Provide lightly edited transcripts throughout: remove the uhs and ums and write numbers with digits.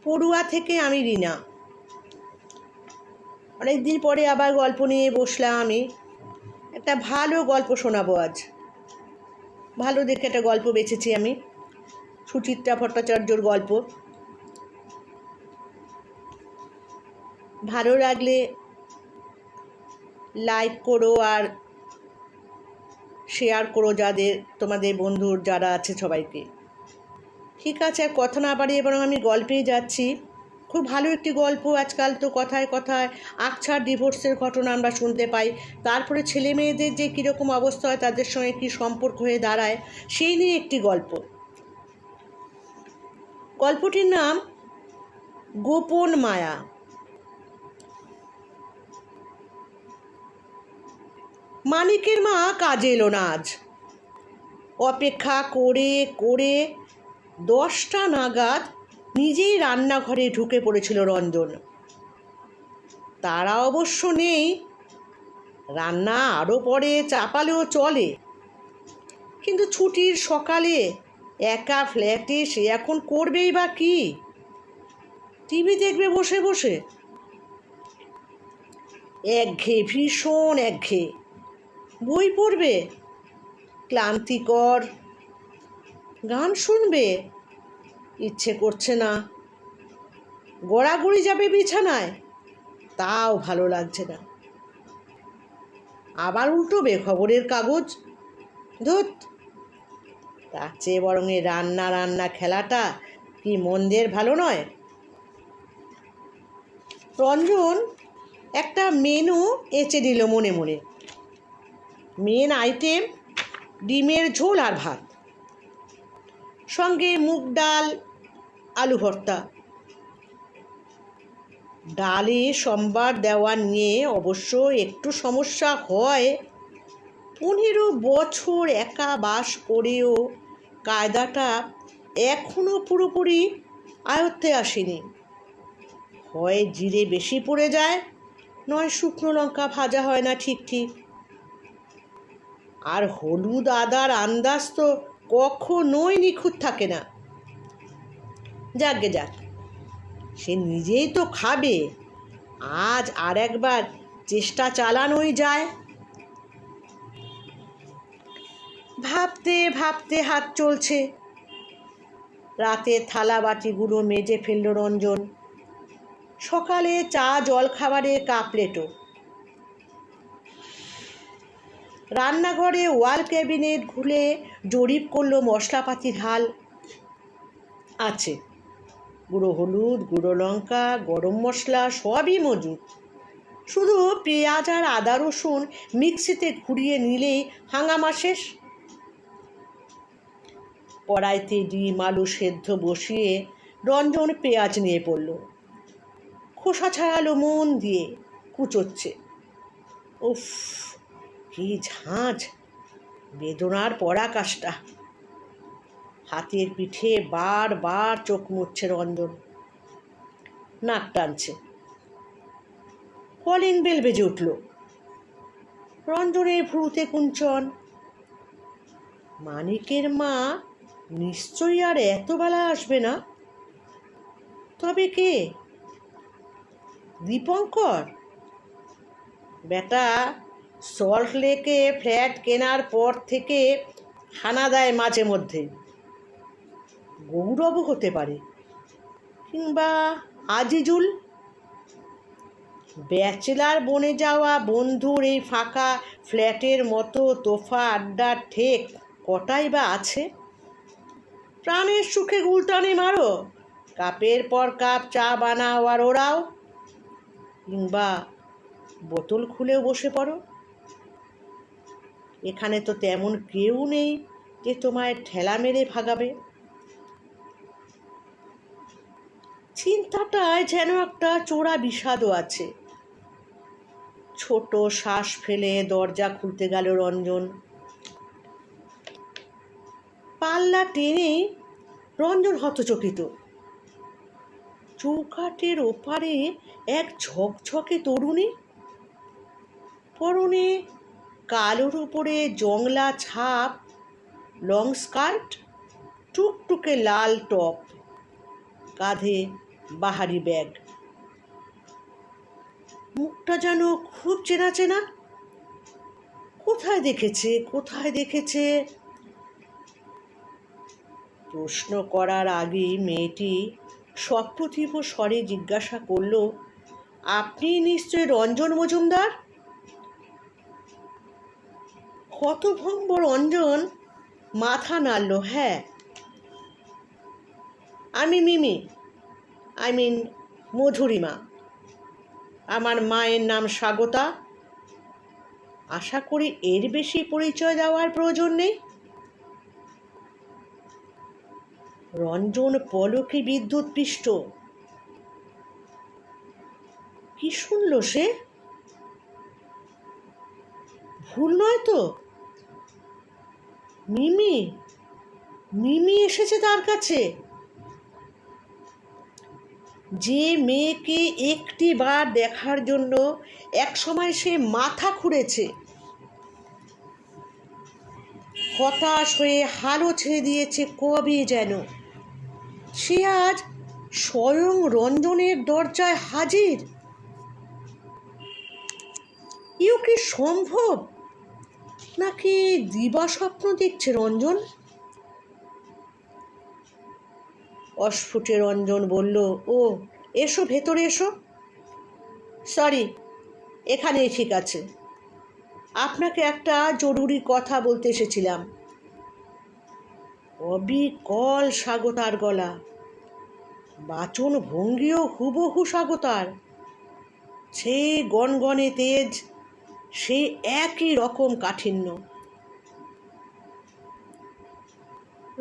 পড়ুয়া থেকে আমি রিনা। অনেকদিন পরে আবার গল্প নিয়ে বসলাম আমি। একটা ভালো গল্প শোনাবো আজ। ভালো দেখে একটা গল্প বেছেছি আমি, সুচিত্রা ভট্টাচার্যর গল্প। ভালো লাগলে লাইক করো আর শেয়ার করো তোমাদের বন্ধুর যারা আছে সবাইকে। ঠিক আছে, আর কথা না বাড়িয়ে বরং আমি গল্পেই যাচ্ছি। খুব ভালো একটি গল্প। আজকাল তো কথায় কথায় আকছার ডিভোর্সের ঘটনা আমরা শুনতে পাই। তারপরে ছেলে মেয়েদের যে কীরকম অবস্থা হয়, তাদের সঙ্গে কী সম্পর্ক হয়ে দাঁড়ায়, সেই নিয়ে একটি গল্প। গল্পটির নাম গোপন মায়া। মানিকের মা কাজে এলো না আজ। অপেক্ষা করে করে 10টা নাগাদ নিজেই রান্নাঘরে ঢুকে পড়েছিল রঞ্জন। তারা অবশ্য নেই, রান্না আরও পরে চাপালেও চলে, কিন্তু ছুটির সকালে একা ফ্ল্যাটে সে এখন করবেই বা কি? টিভি দেখবে বসে বসে। একঘেয়ে, ভীষণ একঘেয়ে। বই পড়বে, ক্লান্তিকর। গান শুনবে, ইচ্ছে করছে না। গড়াগড়ি যাবে বিছানায়, তাও ভালো লাগছে না। আবার উল্টোবে খবরের কাগজ। ধুত, তার চেয়ে বরং এই রান্না রান্না খেলাটা কি মন্দের ভালো নয়। রঞ্জন একটা মেনু এঁচে দিল মনে মনে। মেন আইটেম ডিমের ঝোল আর ভাত, সঙ্গে মুগ ডাল, আলু ভর্তা। ডালে সম্বার দেওয়া নিয়ে অবশ্য একটু সমস্যা হয়। 15 বছর একা বাস করেও কায়দাটা এখনও পুরোপুরি আয়ত্তে আসেনি। হয় জিরে বেশি পড়ে যায়, নয় শুকনো লঙ্কা ভাজা হয় না ঠিক ঠিক। আর হলুদ আদার আন্দাজ তো কখনোই নিখুঁত থাকে না। যাকগে যাক, সে নিজেই তো খাবে, আজ আর একবার চেষ্টা চালানোই যায়। ভাবতে ভাবতে হাত চলছে। রাতে থালা বাটিগুলো মেজে ফেলল রঞ্জন। সকালে চা জল খাবারে কাপ প্লেটও। রান্নাঘরে ওয়াল ক্যাবিনেট খুলে জরিপ করলো মশলাপাতির হাল। আছে গুঁড়ো হলুদ, গুঁড়ো লঙ্কা, গরম মশলা সবই মজুদ। শুধু পেঁয়াজ আর আদা রসুন মিক্সিতে ঘুরিয়ে নিলেই হাঙ্গামা শেষ। কড়াইতে ডিম আলু সেদ্ধ বসিয়ে রঞ্জন পেঁয়াজ নিয়ে পড়ল। খোসা ছাড়ালো মন দিয়ে, কুচোচ্ছে। উফ, কি ঝাঁঝ, বেদনার পরাকাষ্ঠা। হাতের পিঠে বারবার চোখ মুছছে রঞ্জন। নাক টানছে। কলিং বেল বেজে উঠল। রঞ্জনের ভ্রুতে কুঞ্চন। মানিকের মা নিশ্চয়ই আর এত বেলা আসবে না। তবে কে? দীপঙ্কর? বেটা সল্ট লেকে ফ্ল্যাট কেনার পর থেকে হানা দেয় মাঝে মধ্যে। গৌরবও হতে পারে, কিংবা আজিজুল। ব্যাচেলার বনে যাওয়া বন্ধুর এই ফাঁকা ফ্ল্যাটের মতো তোফা আড্ডার ঠেক কটাই বা আছে। প্রাণের সুখে গুলটানি মারো, কাপের পর কাপ চা বানাও আর ওরাও, কিংবা বোতল খুলেও বসে পড়ো। এখানে তো তেমন কেউ নেই যে তোমায় ঠেলা মেরে ভাগাবে। চিন্তাটায় যেন একটা চোরা বিষাদও আছে। ছোট শ্বাস ফেলে দরজা খুলতে গেল রঞ্জন। পাল্লা টেনে রঞ্জন হতচকিত। চৌকাঠের ওপারে এক ঝকঝকে তরুণী, পরনে কালোর উপরে জংলা ছাপ লং স্কার্ট, টুকটুকে লাল টপ, কাঁধে বাহারি ব্যাগ। মুখটা যেন খুব চেনা চেনা। কোথায় দেখেছে? প্রশ্ন করার আগেই মেয়েটি সপ্রতিভ স্বরে জিজ্ঞাসা করল, আপনি নিশ্চয় রঞ্জন মজুমদার? হতভম্ব রঞ্জন মাথা নাড়ল। হ্যাঁ, আমি মিমি, মধুরিমা। আমার মায়ের নাম স্বাগতা। আশা করি এর বেশি পরিচয় দেওয়ার প্রয়োজন নেই। রঞ্জন পলকে বিদ্যুৎপৃষ্ট। কি শুনল সে? ভুল নয় তো? মিমি এসেছে তার কাছে, যে মেয়েকে একটি বার দেখার জন্য একসময় সে মাথা খুঁড়েছে, হতাশ হয়ে হালও ছেড়ে দিয়েছে কবে যেন। সে আজ স্বয়ং রঞ্জনের দরজায় হাজির। ইউ কি সম্ভব? নাকি দিবা স্বপ্ন দেখছে রঞ্জন? অস্ফুটে রঞ্জন বলল, ও এসো, ভেতরে এসো। সরি, এখানেই ঠিক আছে। আপনাকে একটা জরুরি কথা বলতে এসেছিলাম। অবিকল স্বাগতার গলা, বাচন ভঙ্গিও হুবহু স্বাগতার। সে গনগনে তেজ, সে একই রকম কাঠিন্য।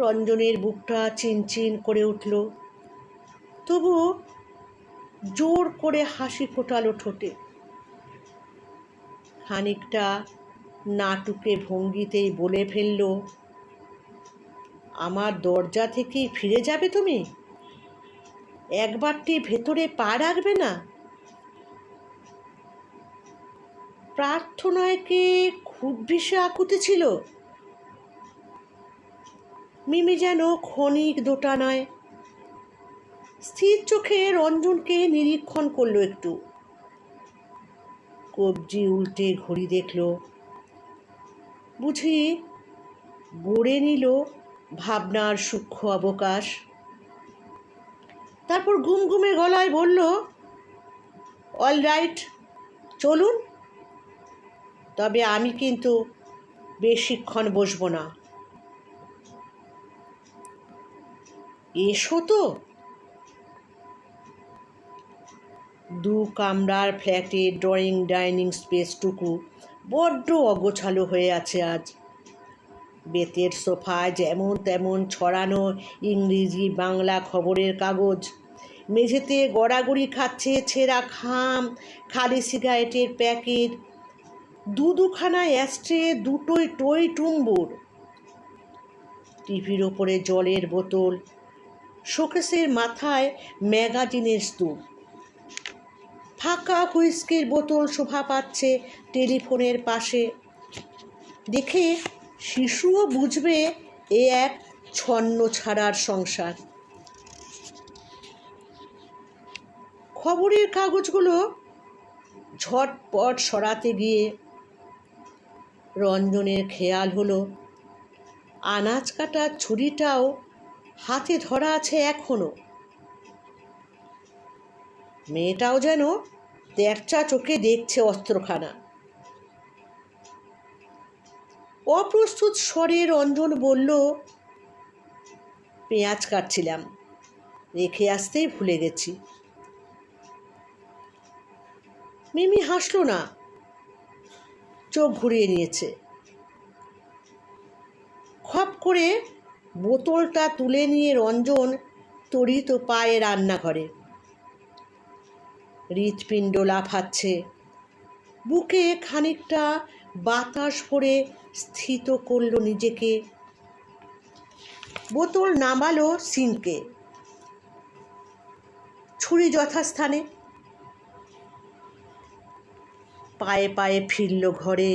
রঞ্জনের বুকটা চিনচিন করে উঠল, তবু জোর করে হাসি ফোটালো ঠোঁটে। খানিকটা নাটুকে ভঙ্গিতেই বলে ফেলল, আমার দরজা থেকেই ফিরে যাবে তুমি? একবারটি ভেতরে পা রাখবে না? প্রার্থনায় কি খুব বেশি আকুতি ছিল? মিমি যেন ক্ষণিক দোটানায় স্থির চোখে রঞ্জনকে নিরীক্ষণ করলো একটু। কবজি উল্টে ঘড়ি দেখল, বুঝি গড়ে নিল ভাবনার সূক্ষ্ম অবকাশ। তারপর ঘুমঘুমে গলায় বলল, অল রাইট, চলুন। তবে আমি কিন্তু বেশিক্ষণ বসবো না। এসো তো। দু কামরার ফ্ল্যাটে ড্রয়িং ডাইনিং স্পেসটুকু বড্ড অগোছালো হয়ে আছে আজ। বেতের সোফায় যেমন তেমন ছড়ানো ইংরেজি বাংলা খবরের কাগজ। মেঝেতে গড়াগড়ি খাচ্ছে ছেঁড়া খাম, খালি সিগারেটের প্যাকেট, দুখানা অ্যাস্ট্রে, দুটোই টই টুম্বুর। টিভির ওপরে জলের বোতল, শোকেসের মাথায় ম্যাগাজিনের স্তূপ। ফাঁকা হুইস্কির বোতল শোভা পাচ্ছে টেলিফোনের পাশে। দেখে শিশুও বুঝবে এ এক ছন্ন ছাড়ার সংসার। খবরের কাগজগুলো ঝটপট সরাতে গিয়ে রঞ্জনের খেয়াল হলো আনাজ কাটার ছুরিটাও হাতে ধরা আছে এখনো। মেয়েটাও যেন তেরচা চোখে দেখছে অস্ত্রখানা। অপ্রস্তুত স্বরে রঞ্জন বলল, পেঁয়াজ কাটছিলাম, রেখে আসতেই ভুলে গেছি। মিমি হাসল না, চোখ ঘুরিয়ে নিয়েছে। খপ করে বোতলটা তুলে নিয়ে রঞ্জন তড়িত পায়ে রান্নাঘরে। হৃৎপিণ্ড লাফাচ্ছে, বুকে খানিকটা বাতাস ভরে স্থিত করল নিজেকে। বোতল নামালো সিঙ্কে, ছুরি যথাস্থানে। পায়ে পায়ে ফিরল ঘরে।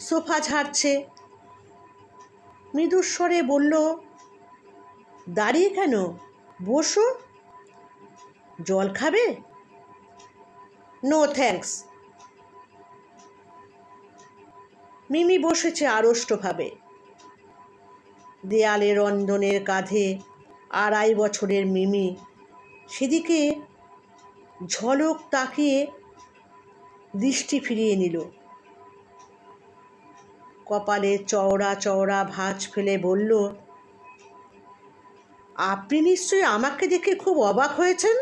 সোফা ঝাড়ছে, মৃদুস্বরে বলল, দাঁড়িয়ে কেন, বসো, জল খাবে? No thanks. মিমি বসেছে আড়ষ্টভাবে। দেয়ালে রঞ্জনের কাঁধে 2.5 বছরের মিমি সেদিকে ঝলক তাকিয়ে দৃষ্টি ফিরিয়ে নিল। কপালে চওড়া চওড়া ভাঁজ ফেলে বলল, আপনি নিশ্চয়ই আমাকে দেখে খুব অবাক হয়েছেন?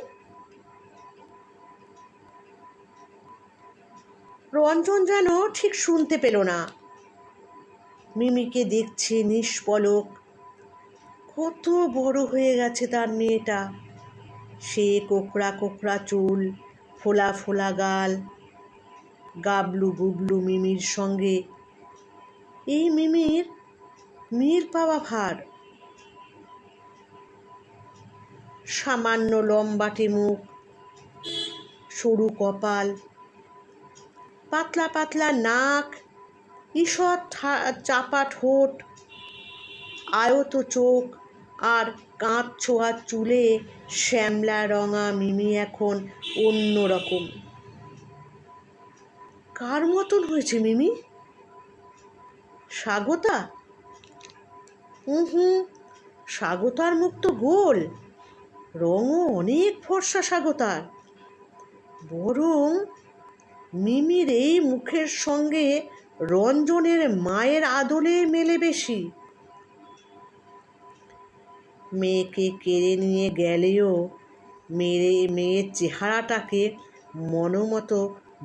রঞ্জন যেন ঠিক শুনতে পেল না। মিমিকে দেখছে নিষ্পলক। কত বড় হয়ে গেছে তার মেয়েটা। সে কোকড়া কোকড়া চুল, ফোলা ফোলা গাল। গাবলু গুবলু মিমির সঙ্গে এই মিমির মিল পাওয়া ভার। সামান্য লম্বাটে মুখ, সরু কপাল, পাতলা পাতলা নাক, ঈষৎ চাপা ঠোঁট, আয়ত চোখ আর কাঁচ ছোঁয়া চুলে শ্যামলা রঙা মিমি এখন অন্য রকম। কার মতন হয়েছে মিমি? স্বাগতা? স্বাগতার মুখ তো গোল, রঙও অনেক ফর্সা স্বাগতার। বরং মিমির এই মুখের সঙ্গে রঞ্জনের মায়ের আদলে মেলে বেশি। মেয়েকে কেড়ে নিয়ে গেলেও মেয়ের চেহারাটাকে মনোমতো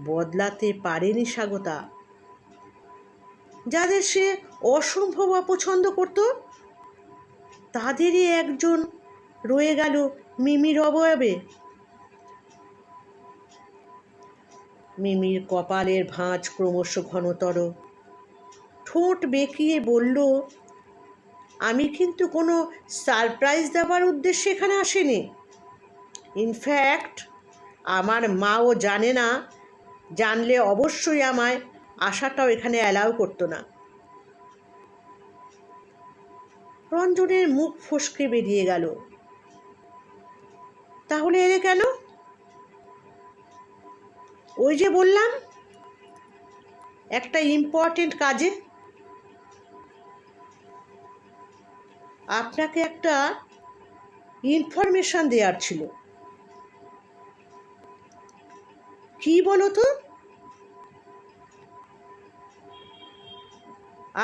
বদলাতে পারেনি স্বাগতা। যাদের সে অসম্ভব অপছন্দ করত, তাদেরই একজন রয়ে গেল মিমির অবয়বে। মিমির কপালের ভাঁজ ক্রমশ ঘনতর। ঠোঁট বেঁকিয়ে বলল, আমি কিন্তু কোনো সারপ্রাইজ দেওয়ার উদ্দেশ্যে এখানে আসিনি। ইনফ্যাক্ট আমার মাও জানে না, জানলে অবশ্যই আমায় আসাটাও এখানে অ্যালাউ করতো না। রঞ্জনের মুখ ফসকে বেরিয়ে গেল। তাহলে এলে কেন? ওই যে বললাম, একটা ইম্পর্টেন্ট কাজে। আপনাকে একটা ইনফরমেশন দেওয়ার ছিল। কি বলো তো?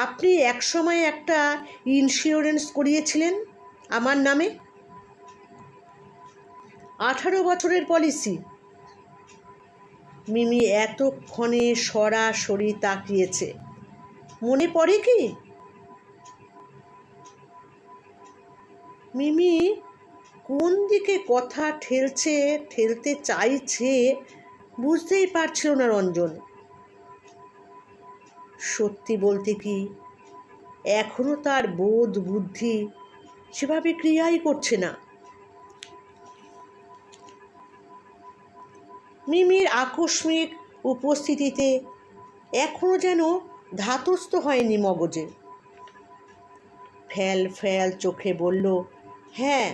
আপনি একসময় একটা ইন্স্যুরেন্স করিয়েছিলেন আমার নামে, 18 বছরের পলিসি। মিমি এতক্ষণে সরাসরি তাকিয়েছে। মনে পড়ে কি? মিমি কোন দিকে কথা ঠেলতে চাইছে বুঝতেই পারছিল না রঞ্জন। সত্যি বলতে কি, এখনো তার বোধ বুদ্ধি সেভাবে ক্রিয়াই করছে না। মিমির আকস্মিক উপস্থিতিতে এখনো যেন ধাতস্থ হয়নি মগজে। ফ্যাল ফ্যাল চোখে বলল, হ্যাঁ,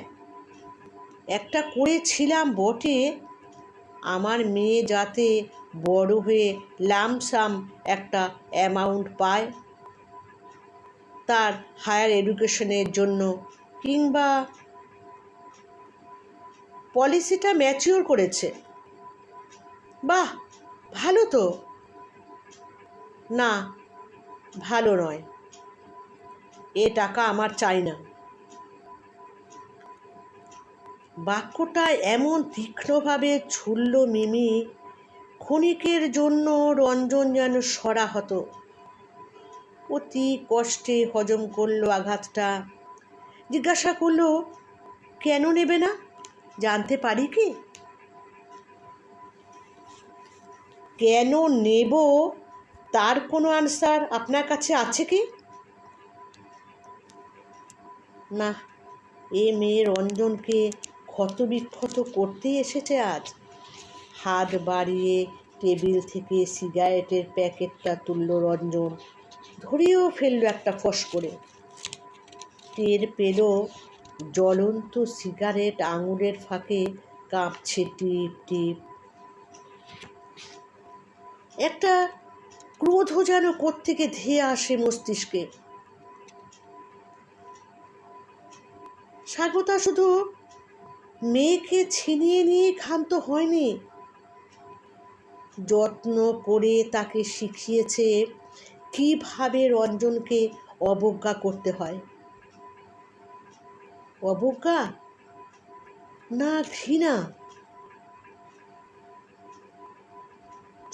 একটা করেছিলাম বটে। আমার মেয়ে যাতে বড় হয়ে লামসাম একটা অ্যামাউন্ট পায়, তার হায়ার এডুকেশনের জন্য, কিংবা পলিসিটা ম্যাচিওর করেছে। বাহ, ভালো তো। না, ভালো নয়। এ টাকা আমার চাই না। বাক্যটা এমন তীক্ষ্ণভাবে ছুড়ল মিমি, ক্ষণিকের জন্য রঞ্জন যেন সরাহত। অতি কষ্টে হজম করল আঘাতটা। জিজ্ঞাসা করল, কেন নেবে না, জানতে পারি কি? কেন নেব তার কোনো আনসার আপনার কাছে আছে কি? না, এ মেয়ে রঞ্জনকে ক্ষতবিক্ষত করতেই এসেছে আজ। হাত বাড়িয়ে টেবিল থেকে সিগারেটের প্যাকেটটা তুলল রঞ্জন, ধরিয়েও ফেলল একটা ফস করে। টের পেল জ্বলন্ত সিগারেট আঙুলের ফাঁকে কাঁপছে টিপ টিপ। একটা ক্রোধ যেন কোত্থেকে ধেয়ে আসে মস্তিষ্কে। স্বাগতা শুধু মেয়েকে ছিনিয়ে নিয়ে ক্ষান্ত হয়নি, যত্ন করে তাকে শিখিয়েছে কিভাবে রঞ্জনকে অবজ্ঞা করতে হয়। অবজ্ঞা না ঘৃণা?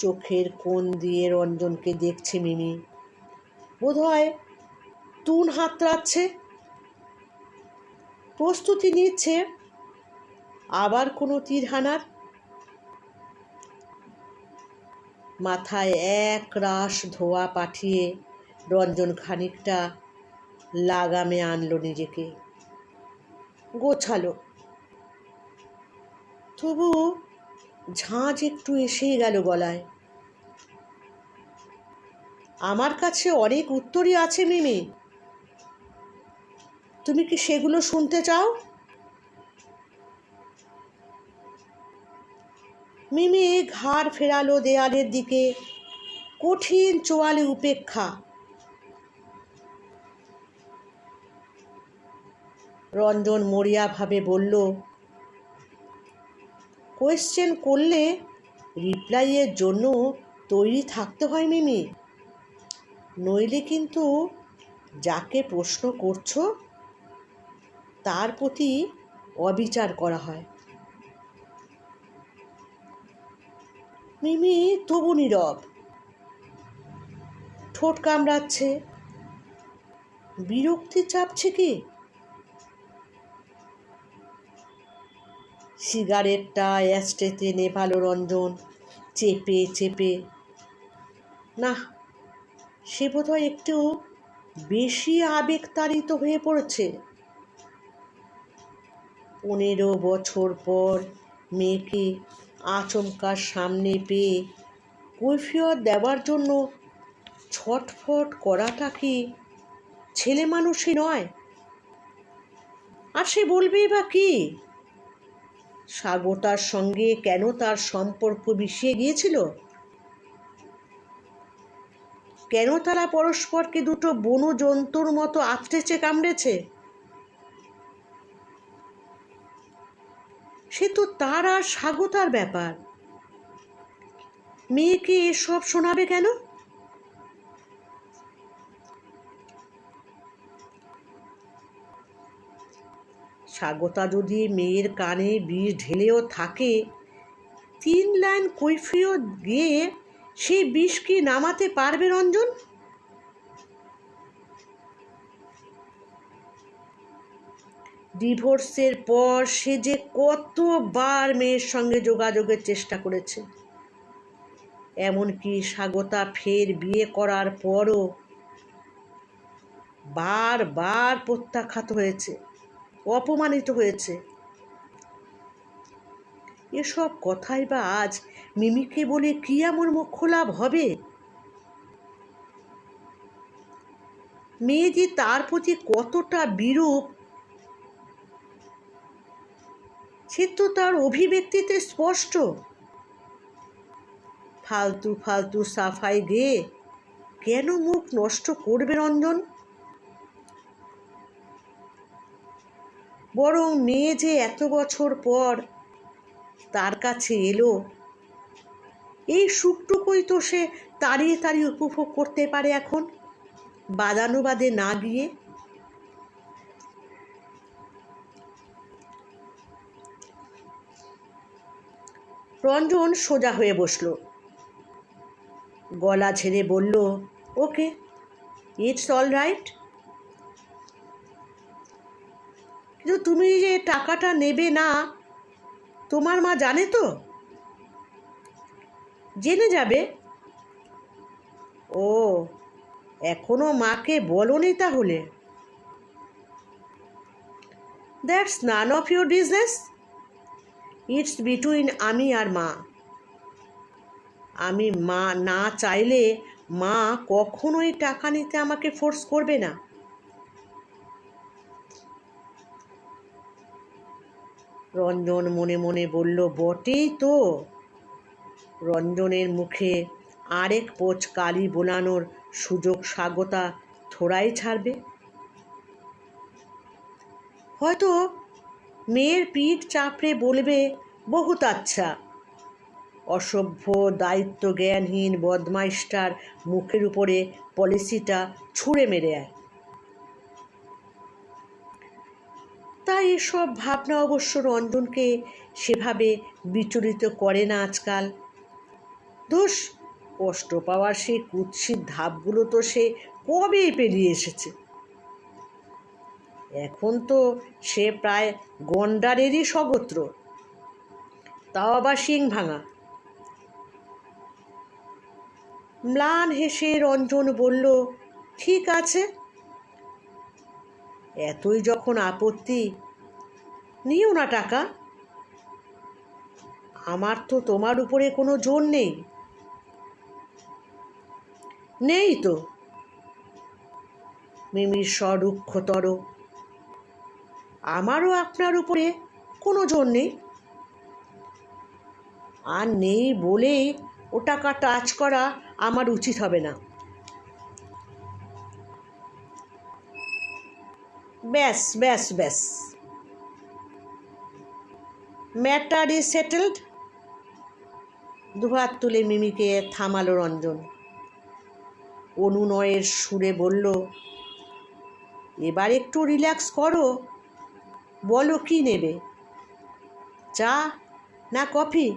চোখের কোণ দিয়ে রঞ্জনকে দেখছে মিমি। বোধহয় তুন হাতড়াচ্ছে, প্রস্তুতি নিচ্ছে আবার কোনো তীর হানার। মাথায় এক রাশ ধোয়া পাঠিয়ে রঞ্জন খানিকটা লাগামে আনলো নিজেকে, গোছালো। তবু ঝাঁঝ একটু এসেই গেল গলায়। আমার কাছে অনেক উত্তরই আছে মিমি, তুমি কি সেগুলো শুনতে চাও? মিমি ঘাড় ফেরালো দেয়ালের দিকে, কঠিন চোয়ালে উপেক্ষা। রঞ্জন মরিয়াভাবে বলল, কোয়েশ্চেন করলে রিপ্লাইয়ের জন্য তৈরি থাকতে হয় মিমি, নইলে কিন্তু যাকে প্রশ্ন করছো তার প্রতি অবিচার করা হয়। মিমি তবু নীরব, ঠোঁট কামড়াচ্ছে। বিরক্তি চাপছে কি? সিগারেটটা অ্যাস্ট্রেতে নেভালো রঞ্জন চেপে চেপে। না, সে বোধহয় একটু বেশি আবেগতাড়িত হয়ে পড়েছে। 15 বছর পর মেয়েকে আচমকা সামনে পেয়ে কৈফিয়ত দেওয়ার জন্য ছটফট করাটা কি ছেলে মানুষই নয়? আর সে বলবেই বা কি? স্বাগতার সঙ্গে কেন তার সম্পর্ক বিষিয়ে গিয়েছিল? কেন তারা পরস্পরকে দুটো বন্য জন্তুর মতো আঁচড়েছে কামড়েছে? সে তো তার আর স্বাগতার ব্যাপার। মেয়েকে এসব শোনাবে কেন? স্বাগতা যদি মেয়ের কানে বিষ ঢেলেও থাকে, 3 লাইন কৈফিয়ত গিয়ে সেই বিষ কি নামাতে পারবে রঞ্জন? ডিভোর্সের পর সে যে কতবার মেয়ের সঙ্গে যোগাযোগের চেষ্টা করেছে, এমনকি স্বাগতা ফের বিয়ে করার পরও বারবার প্রত্যাখ্যাত হয়েছে, অপমানিত হয়েছে। এসব কথাই বা আজ মিমিকে বলে কি এমন মোক্ষ লাভ হবে? মেয়ে যে তার প্রতি কতটা বিরূপ সে তো তার অভিব্যক্তিতে স্পষ্ট। ফালতু ফালতু সাফাই গেয়ে কেন মুখ নষ্ট করবে রঞ্জন? বরং মেয়ে যে এত বছর পর তার কাছে এলো, এই সুখটুকুই তো সে তাড়িয়ে তাড়িয়ে উপভোগ করতে পারে এখন, বাদানুবাদে না গিয়ে। রঞ্জন সোজা হয়ে বসল, গলা ঝেড়ে বলল, ওকে, ইটস অল রাইট। কিন্তু তুমি যে টাকাটা নেবে না, তোমার মা জানে তো? জেনে যাবে। ও, এখনো মাকে বলোনি তাহলে? That's none of your business. It's between আমি আর মা। আমি মা না চাইলে মা কখনোই টাকা নিতে আমাকে ফোর্স করবে না। রঞ্জন মনে মনে বলল, বটেই তো। রঞ্জনের মুখে আরেক পোঁচ কালি বোলানোর সুযোগ স্বাগতা থোড়াই ছাড়বে। হয়তো মেয়ের পিঠ চাপড়ে বলবে, বহুত আচ্ছা। অসভ্য দায়িত্ব জ্ঞানহীন বদমাইশটার মুখের উপরে পলিসিটা ছুঁড়ে মেরে আয়। তাই এসব ভাবনা অবশ্য রঞ্জনকে সেভাবে বিচলিত করে না আজকাল। ধুস, কষ্ট পাওয়ার সেই কুৎসিত ধাপগুলো তো সে কবেই পেরিয়ে এসেছে। এখন তো সে প্রায় গন্ডারেরই স্বগোত্র, তাও আবার শিং ভাঙা। ম্লান হেসে রঞ্জন বলল, ঠিক আছে, এতই যখন আপত্তি, নিও না টাকা। আমার তো তোমার উপরে কোনো জোর নেই। নেই তো। মিমির স্বর রুক্ষতর। আমারও আপনার উপরে কোনো জোর নেই। আর নেই বলেই ও টাকা টাচ করা আমার উচিত হবে না। ব্যাস ব্যাস ব্যাস, ম্যাটার ইজ সেটেলড। দুহাত তুলে মিমিকে থামালো রঞ্জন। অনুনয়ের সুরে বলল, এবার একটু রিল্যাক্স করো। বলো কি নেবে, চা না কফি?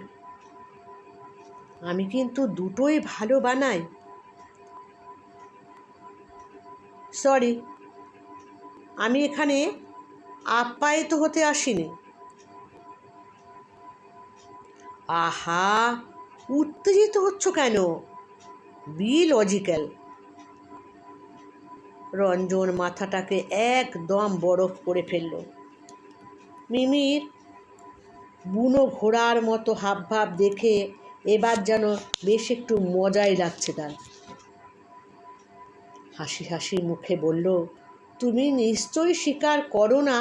আমি কিন্তু দুটোই ভালো বানাই। সরি, আমি এখানে আপ্যায়িত হতে আসিনি। আহা, উত্তেজিত হচ্ছ কেন? B logical. রঞ্জন মাথাটাকে একদম বরফ করে ফেলল। মিমির বুনো ঘোড়ার মতো হাবভাব দেখে এবার যেন বেশ একটু মজাই লাগছে তার। হাসি হাসি মুখে বলল, তুমি নিশ্চয়ই স্বীকার করো না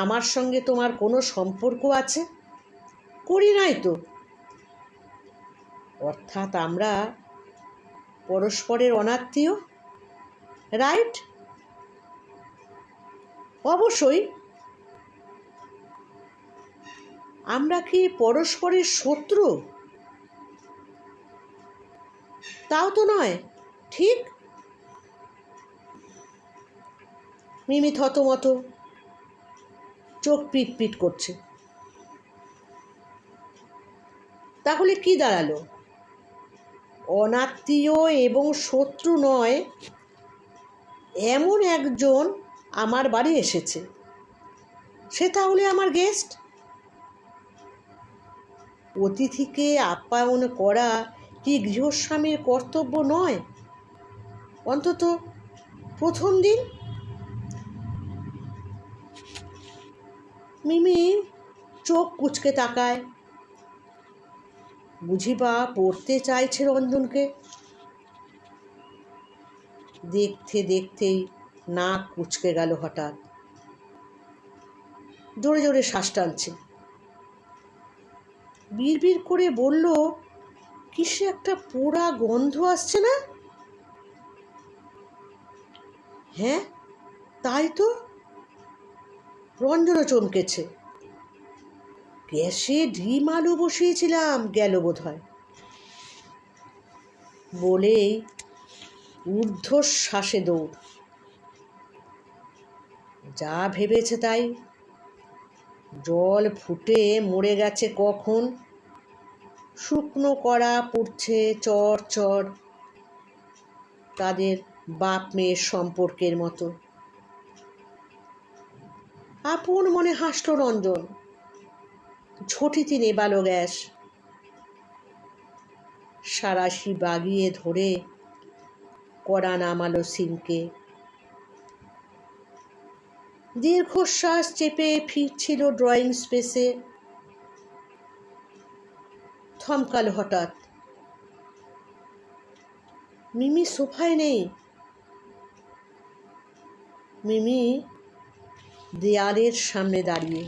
আমার সঙ্গে তোমার কোনো সম্পর্ক আছে? করি নাই তো। অর্থাৎ আমরা পরস্পরের অনাত্মীয়, রাইট? অবশ্যই। আমরা কি পরস্পরের শত্রু? তাও তো নয়, ঠিক? মিমি থতমত, চোখ পিটপিট করছে। তাহলে কি দাঁড়ালো? অনাত্মীয় এবং শত্রু নয় এমন একজন আমার বাড়ি এসেছে, সে তাহলে আমার গেস্ট। অতিথিকে আপ্যায়ন করা কি গৃহস্বামীর কর্তব্য নয়? অন্তত প্রথম দিন। মিমি চোখ কুঁচকে তাকায়। বুঝিবা পড়তে চাইছে রঞ্জনকে। দেখতে দেখতেই নাক কুঁচকে গেল হঠাৎ। জোরে জোরে শ্বাস টানছে। বিড়বিড় করে বলল, কিসে একটা পোড়া গন্ধ আসছে না? হ্যাঁ, তাই তো। রঞ্জনও চমকেছে। গ্যাসে ডিম আলু বসিয়েছিলাম, গেল বোধ হয় বলেই ঊর্ধ্বশ্বাসে দৌড়। যা ভেবেছে তাই। জল ফুটে মরে গেছে কখন, শুকনো কড়া পুড়ছে চর চর, তাদের বাপ মেয়ের সম্পর্কের মতো। আপন মনে হাসল রঞ্জন। ঝটিতি নেবালো গ্যাস। সারাশি বাগিয়ে ধরে কড়া নামালো সিঙ্কে। দীর্ঘশ্বাস চেপে ফিরছিল ড্রয়িং স্পেসে। থমকালো হঠাৎ। মিমি সোফায় নেই। মিমি দেয়ালের সামনে দাঁড়িয়ে।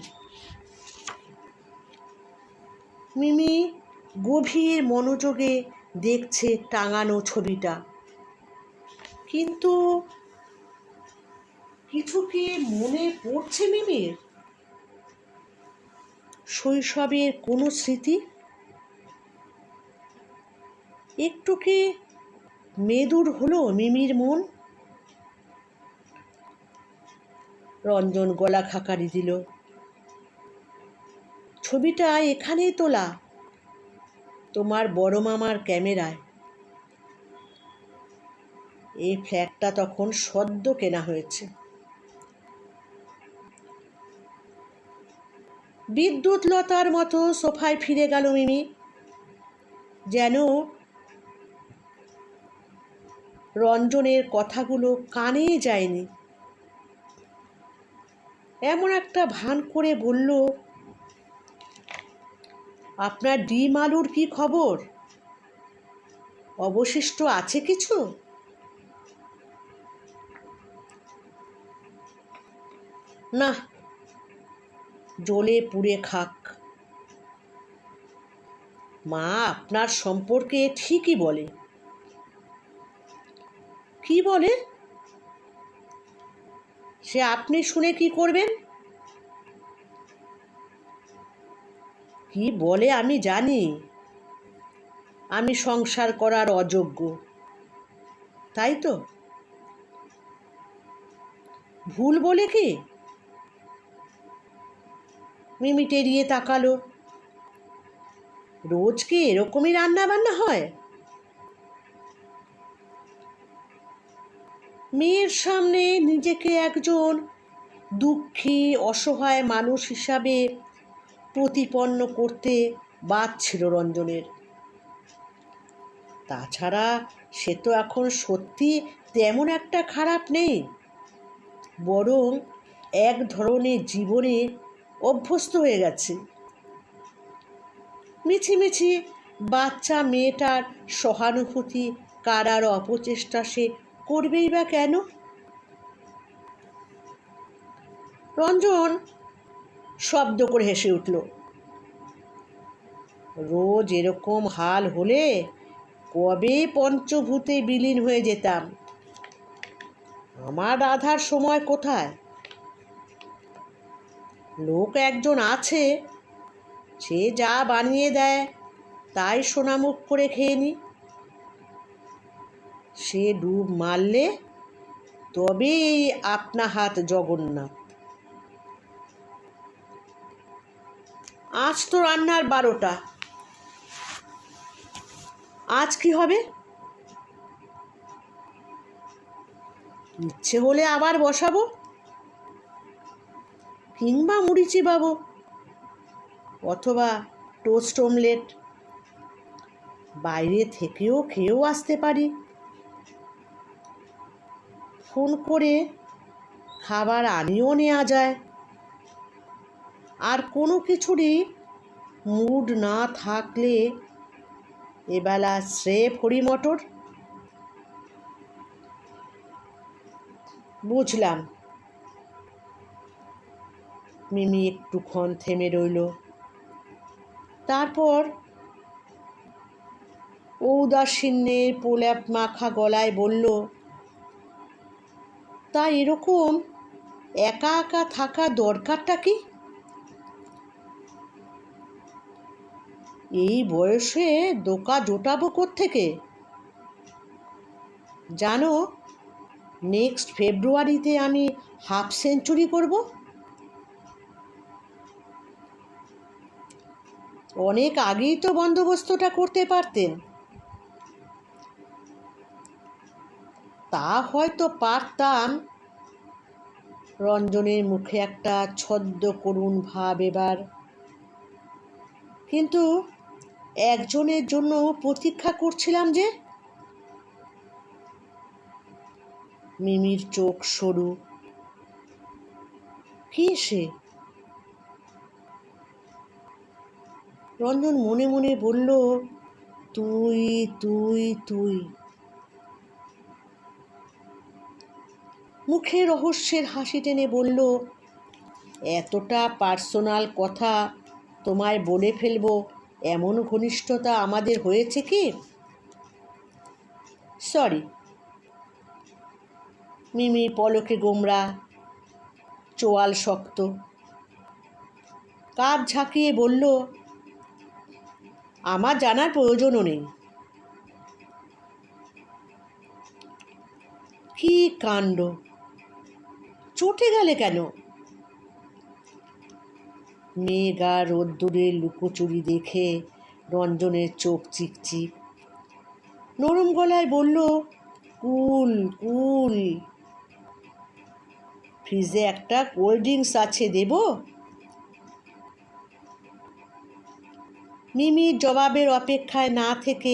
মিমি গভীর মনোযোগে দেখছে টাঙানো ছবিটা। কিন্তু কিছু কি মনে পড়ছে মিমির? শৈশবের কোনো স্মৃতি? একটু কি মেদুর হলো মিমির মন? রঞ্জন গলা খাকারি দিল। ছবিটা এখানেই তোলা, তোমার বড় মামার ক্যামেরায়। এই ফ্ল্যাটটা তখন সদ্য কেনা হয়েছে। বিদ্যুৎ লতার মতো সোফায় ফিরে গেল মিমি, যেন রঞ্জনের কথাগুলো কানে যায়নি। এমন একটা ভান করে বলল, আপনার ডিম আলুর কি খবর? অবশিষ্ট আছে কিছু? না, জ্বলে পুড়ে খাক। মা আপনার সম্পর্কে ঠিকই বলে। কি বলে? সে আপনি শুনে কি করবেন? কি বলে আমি জানি। আমি সংসার করার অযোগ্য, তাই তো? ভুল বলে কি? মিমি টেরিয়ে তাকালো। রোজ কি এরকমই রান্না বান্না হয়? মেয়ের সামনে নিজেকে একজন দুঃখী অসহায় মানুষ হিসাবে প্রতিপন্ন করতে বাদ ছিল রঞ্জনের। তাছাড়া সে তো এখন সত্যি তেমন একটা খারাপ নেই, বরং এক ধরনের জীবনে অভ্যস্ত হয়ে গেছে। মিছিমিছি বাচ্চা মেয়েটার সহানুভূতি কারার অপচেষ্টা সে করবেই বা কেন? রঞ্জন শব্দ করে হেসে উঠল। রোজ এরকম হাল হলে কবে পঞ্চভূতে বিলীন হয়ে যেতাম। আমার রাধার সময় কোথায়? লোক একজন আছে, সে যা বানিয়ে দেয় তাই সোনামুখ করে খেয়ে নি। সে ডুব মারলে তবেই আপনা হাত জগন্নাথ। আজ তো রান্নার 12টা। আজ কি হবে? ইচ্ছে হলে আবার বসাবো, কিংবা মুড়ি চিবাবো, অথবা টোস্ট অমলেট। বাইরে থেকেও খেয়েও আসতে পারি। ফোন করে খাবার আনিয়েও নেওয়া যায়। আর কোনো কিছুরই মুড না থাকলে এবেলা স্রেফ হরি মটর। বুঝলাম। মিমি একটুক্ষণ থেমে রইল। তারপর ঔদাসীন্যের প্রলেপ মাখা গলায় বলল, তা এরকম একা একা থাকা দরকারটা কি? এই বয়সে দোকা জোটাবো কোত্থেকে? জানো, নেক্সট ফেব্রুয়ারিতে আমি হাফ সেঞ্চুরি করব। অনেক আগেই তো বন্দোবস্তটা করতে পারতেন। তা হয়তো পারতাম। রঞ্জনের মুখে একটা ছদ্ম করুণ ভাব এবার। কিন্তু একজনের জন্য প্রতীক্ষা করছিলাম যে। মিমির চোখ সরু। কে সে? রঞ্জন মনে মনে বলল, তুই তুই তুই। মুখে রহস্যের হাসি টেনে বলল, এতটা পার্সোনাল কথা তোমায় বলে ফেলবো এমন ঘনিষ্ঠতা আমাদের হয়েছে কি? সরি। মিমি পলকে গোমরা, চোয়াল শক্ত, কাঁধ ঝাঁকিয়ে বলল, আমার জানার প্রয়োজনও নেই। কি কাণ্ড! চটে গেলে কেন? মেঘ আর রোদ্দুরের লুকোচুরি দেখে রঞ্জনের চোখ চিকচিক। নরম গলায় বলল, কুল কুল। ফ্রিজে একটা কোল্ড ড্রিঙ্কস আছে, দেব? মিমির জবাবের অপেক্ষায় না থেকে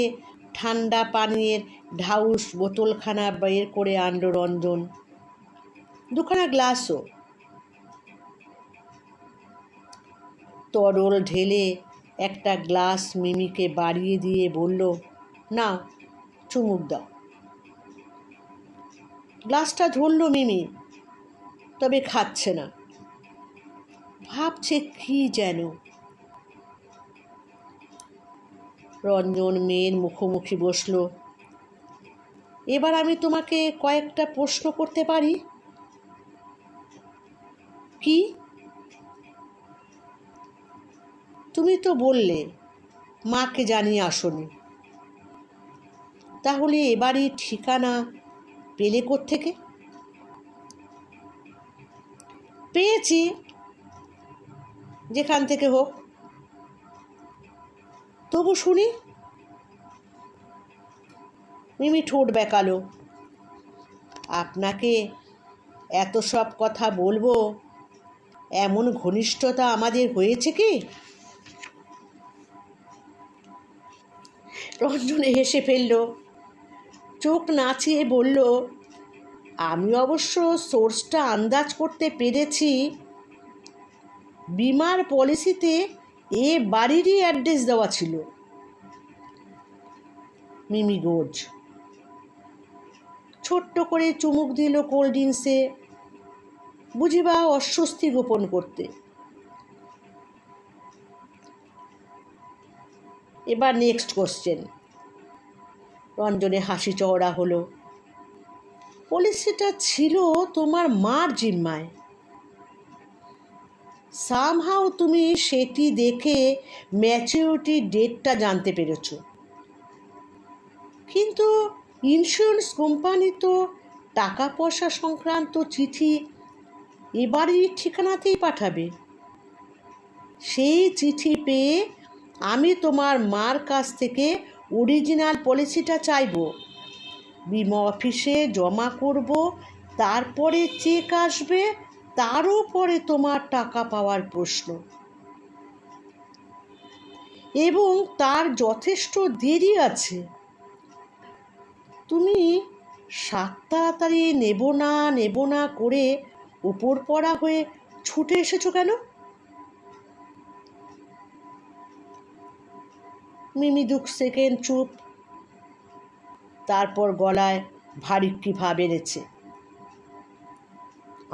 ঠান্ডা পানীয়ের ঢাউস বোতলখানা বের করে আনল রঞ্জন, দুখানা গ্লাসও। তরল ঢেলে একটা গ্লাস মিমিকে বাড়িয়ে দিয়ে বলল, নাও চুমুক দাও। গ্লাসটা ধরল মিমি, তবে খাচ্ছে না। ভাবছে কি যেন। রঞ্জন মেয়ের মুখোমুখি বসল। এবার আমি তোমাকে কয়েকটা প্রশ্ন করতে পারি? কি? তুমি তো বললে মাকে জানিয়ে আসোনি, তাহলে এবারই ঠিকানা পেলে কোত্থেকে? পেয়েছি, যেখান থেকে হোক। তবু শুনি। মিমি ঠোঁট বেঁকালো। আপনাকে এত সব কথা বলবো এমন ঘনিষ্ঠতা আমাদের হয়েছে কি? রঞ্জন হেসে ফেলল, চোখ নাচিয়ে বলল, আমি অবশ্য সোর্সটা আন্দাজ করতে পেরেছি। বিমার পলিসিতে এ বাড়িরই অ্যাড্রেস দেওয়া ছিল। মিমি গোজ ছোট্ট করে চুমুক দিল কোল্ড ড্রিঙ্কসে, বুঝিবা অস্বস্তি গোপন করতে। এবার নেক্সট কোশ্চেন। রঞ্জনে হাসি চওড়া হলো। পলিসিটা ছিল তোমার মার জিম্মায়। সামহাও তুমি সেটি দেখে ম্যাচুরিটি ডেটটা জানতে পেরেছ, কিন্তু ইন্স্যুরেন্স কোম্পানি তো টাকা পয়সা সংক্রান্ত চিঠি এবারই ঠিকানাতেই পাঠাবে। সেই চিঠি পেয়ে আমি তোমার মার কাছ থেকে অরিজিনাল পলিসিটা চাইব, বিমা অফিসে জমা করব, তারপরে চেক আসবে, তারও পরে তোমার টাকা পাওয়ার প্রশ্ন। এবং তার যথেষ্ট দেরি আছে। তুমি তাড়াতাড়ি নেব না করে উপর পড়া হয়ে ছুটে এসেছো কেন? মিমি 2 সেকেন্ড চুপ, তারপর গলায় ভারী কি ভাব এনেছে,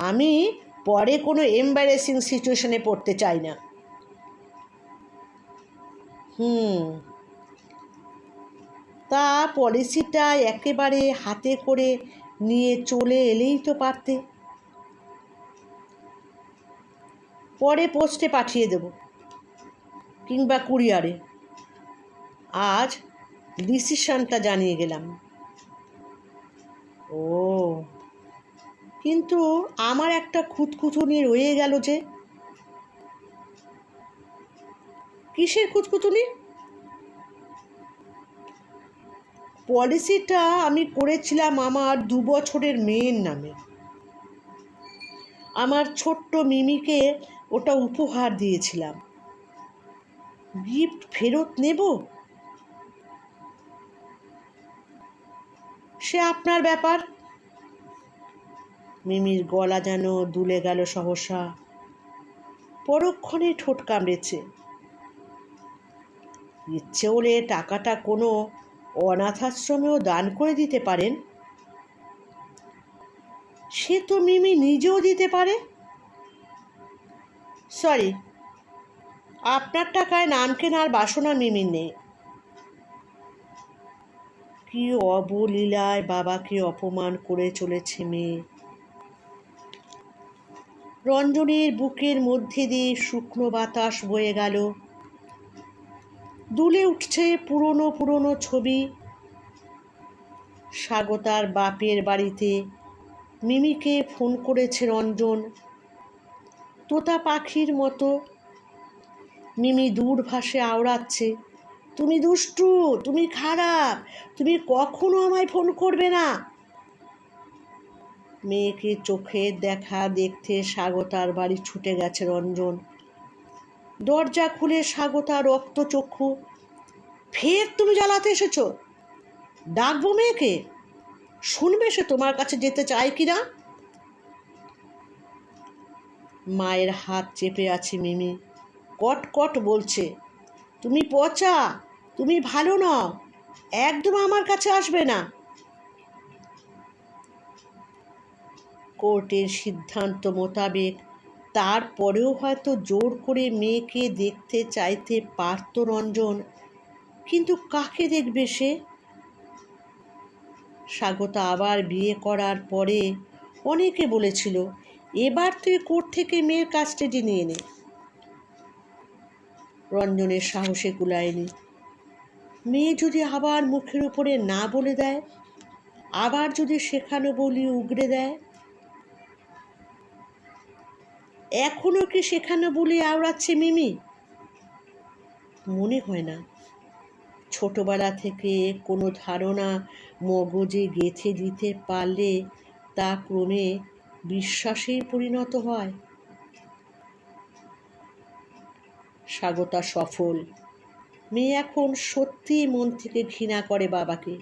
আমি পরে কোনো এম্বারেসিং সিচুয়েশনে পড়তে চাই না। তা পলিসিটা একেবারে হাতে করে নিয়ে চলে এলেই তো পারতে। পরে পোস্টে পাঠিয়ে দেব, কিংবা কুরিয়ারে। আজ ডিসিশনটা জানিয়ে গেলাম। ও, কিন্তু আমার একটা খুঁতখুঁতুনি রয়ে গেল যে। কিসের খুঁতখুঁতুনি? পলিসিটা আমি করেছিলাম আমার 2 বছরের মেয়ের নামে। আমার ছোট্ট মিমিকে ওটা উপহার দিয়েছিলাম। গিফট ফেরত নেব? সে আপনার ব্যাপার। মিমির গলা যেন দুলে গেল সহসা, পরক্ষণে ঠোঁট কামড়েছে। ইচ্ছে হলে টাকাটা কোনো অনাথাশ্রমেও দান করে দিতে পারেন। সে তো মিমি নিজেও দিতে পারে। সরি, আপনার টাকায় নাম কেনার বাসনা মিমির নেই। কি অবলীলায় বাবাকে অপমান করে চলেছে মেয়ে। রঞ্জনের বুকের মধ্যে দিয়ে শুকনো বাতাস বয়ে গেল। দুলে উঠছে পুরনো পুরনো ছবি। স্বাগতার বাপের বাড়িতে মিমিকে ফোন করেছে রঞ্জন। তোতা পাখির মতো মিমি দূরভাষে আওড়াচ্ছে, তুমি দুষ্টু, তুমি খারাপ, তুমি কখনো আমায় ফোন করবে না। মেয়েকে চোখের দেখা দেখতে স্বাগতার বাড়ি ছুটে গেছে রঞ্জন। দরজা খুলে স্বাগতা রক্তচক্ষু, ফের তুমি জ্বালাতে এসেছো? ডাকবো মেয়েকে, শুনবে সে তোমার কাছে যেতে চায় কিনা। মায়ের হাত চেপে আছে মিমি, কট কট বলছে, তুমি পচা, তুমি ভালো নও, একদম আমার কাছে আসবে না। কোর্টের সিদ্ধান্ত মোতাবেক তারপরেও হয়তো জোর করে মেয়েকে দেখতে চাইতে পারত রঞ্জন, কিন্তু কাকে দেখবে সে? স্বাগতা আবার বিয়ে করার পরে অনেকে বলেছিল, এবার তুই কোর্ট থেকে মেয়ের কাস্টাডি নিয়ে নে। রঞ্জনের সাহসে কুলায়নি। মেয়ে যদি আবার মুখের উপরে না বলে দেয়, আবার যদি শেখানো বলি উগড়ে দেয়। এখনো কি শেখানো বলি আওড়াচ্ছে মিমি? মনে হয় না। ছোটবেলা থেকে কোনো ধারণা মগজে গেঁথে দিতে পারলে তা ক্রমে বিশ্বাসে পরিণত হয়। স্বাগতা সফল। মেয়ে এখন সত্যি মন থেকে ঘৃণা করে বাবাকে।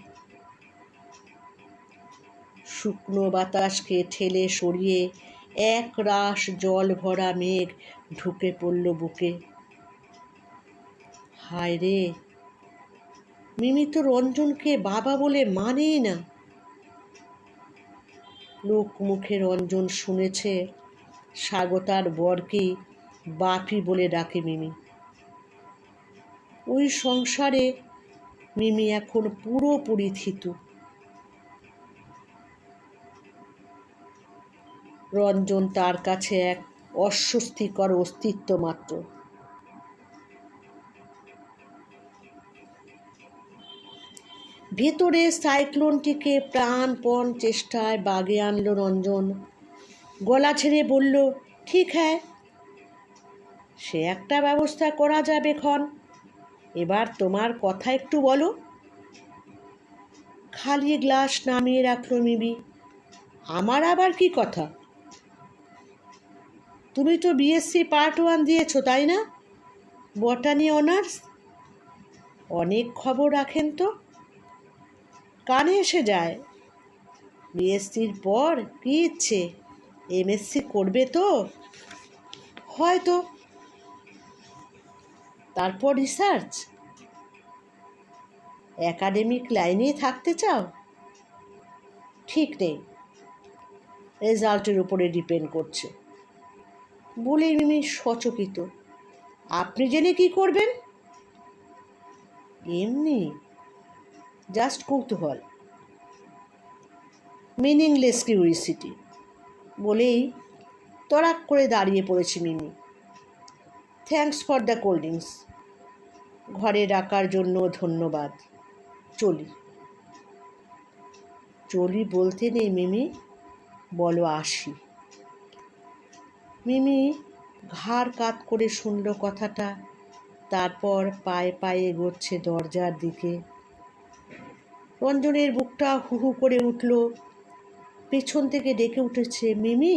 শুকনো বাতাসকে ঠেলে সরিয়ে এক রাশ জল ভরা মেঘ ঢুকে পড়ল বুকে। হায় রে, মিমি তো রঞ্জনকে বাবা বলে মানেই না। লোক মুখে রঞ্জন শুনেছে স্বাগতার বরকে বাপি বলে ডাকে মিমি। ওই সংসারে মিমি এখন পুরোপুরি থিতু। রঞ্জন তার কাছে এক অস্বস্তিকর অস্তিত্ব মাত্র। ভেতরে সাইক্লোনটিকে প্রাণপণ চেষ্টায় বাগে আনল রঞ্জন। গলা ছেড়ে বলল, ঠিক হ্যাঁ, সে একটা ব্যবস্থা করা যাবে ক্ষণ। এবার তোমার কথা একটু বলো। খালি গ্লাস নামিয়ে রাখলো মিমি। আমার আবার কি কথা? তুমি তো বিএসসি পার্ট 1 দিয়েছো, তাই না? বটানি অনার্স। অনেক খবর রাখেন তো, কানে এসে যায়। বিএসসির পর কি ইচ্ছে? এমএসসি করবে তো? হয়তো। তারপর রিসার্চ? একাডেমিক লাইনে থাকতে চাও? ঠিক নেই, রেজাল্টের উপরে ডিপেন্ড করছে। বলে মিমি সচকিত, আপনি জেনে কি করবেন? এমনি, জাস্ট কৌতূহল, মিনিংলেস কিউরিসিটি। বলেই তড়াক করে দাঁড়িয়ে পড়েছি Mimi. Thanks for the cold drinks. ঘরে ডাকার জন্য ধন্যবাদ। চলি। চলি বলতে নেই মিমি, বলো আসি। মিমি ঘাড় কাত করে শুনল কথাটা, তারপর পায়ে পায়ে এগোচ্ছে দরজার দিকে। রঞ্জনের বুকটা হু হু করে উঠল। পেছন থেকে ডেকে উঠেছে, মিমি।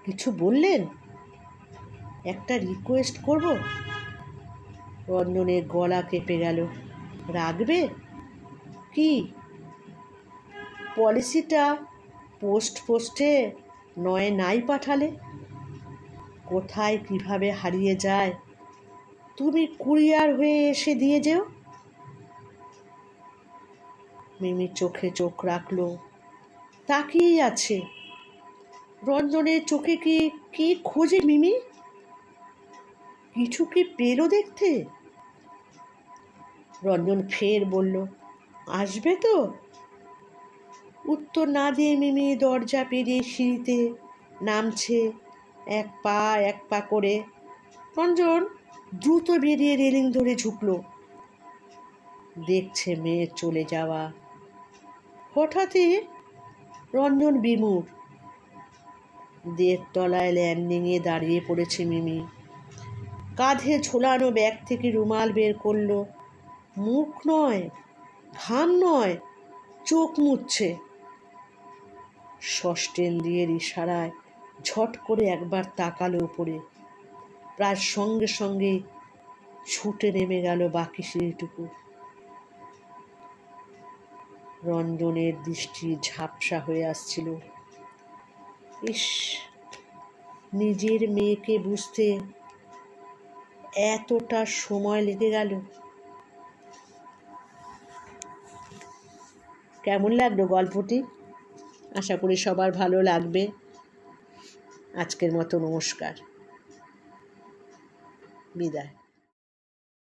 কিছু বললেন? একটা রিকোয়েস্ট করব। রঞ্জনের গলা কেঁপে গেল। রাখবে? কি? পলিসিটা পোস্টে নয় নাই পাঠালে? কোথায় কিভাবে হারিয়ে যায়, তুমি কুরিয়ার হয়ে এসে দিয়ে যেও। মিমি চোখে চোখ রাখল, তাকিয়েই আছে। রঞ্জনের চোখে কি কি খোঁজে মিমি? কিছু কি পেল দেখতে? রঞ্জন ফের বলল, আসবে তো? উত্তর না দিয়ে মিমি দরজা পেরিয়ে সিঁড়িতে নামছে এক পা করে। রঞ্জন দ্রুত বেরিয়ে রেলিং ধরে ঝুঁকল। দেখছে মেয়ের চলে যাওয়া। হঠাৎই রঞ্জন বিমূঢ়। 1.5 তলায় ল্যান্ডিংয়ে দাঁড়িয়ে পড়েছে মিমি। কাঁধে ঝোলানো ব্যাগ থেকে রুমাল বের করলো। মুখ নয়, ঘাম নয়, চোখ মুছছে। ষষ্ঠেন্দ্রিয়ের ইশারায় ঝট করে একবার তাকালো উপরে। প্রায় সঙ্গে সঙ্গে ছুটে নেমে গেল বাকি সিঁড়িটুকু। রঞ্জনের দৃষ্টি ঝাপসা হয়ে আসছিল। ইস, নিজের মেয়েকে বুঝতে এতটা সময় লেগে গেল। কেমন লাগলো গল্পটি? আশা করি সবার ভালো লাগবে। আজকের মতো নমস্কার, বিদায়।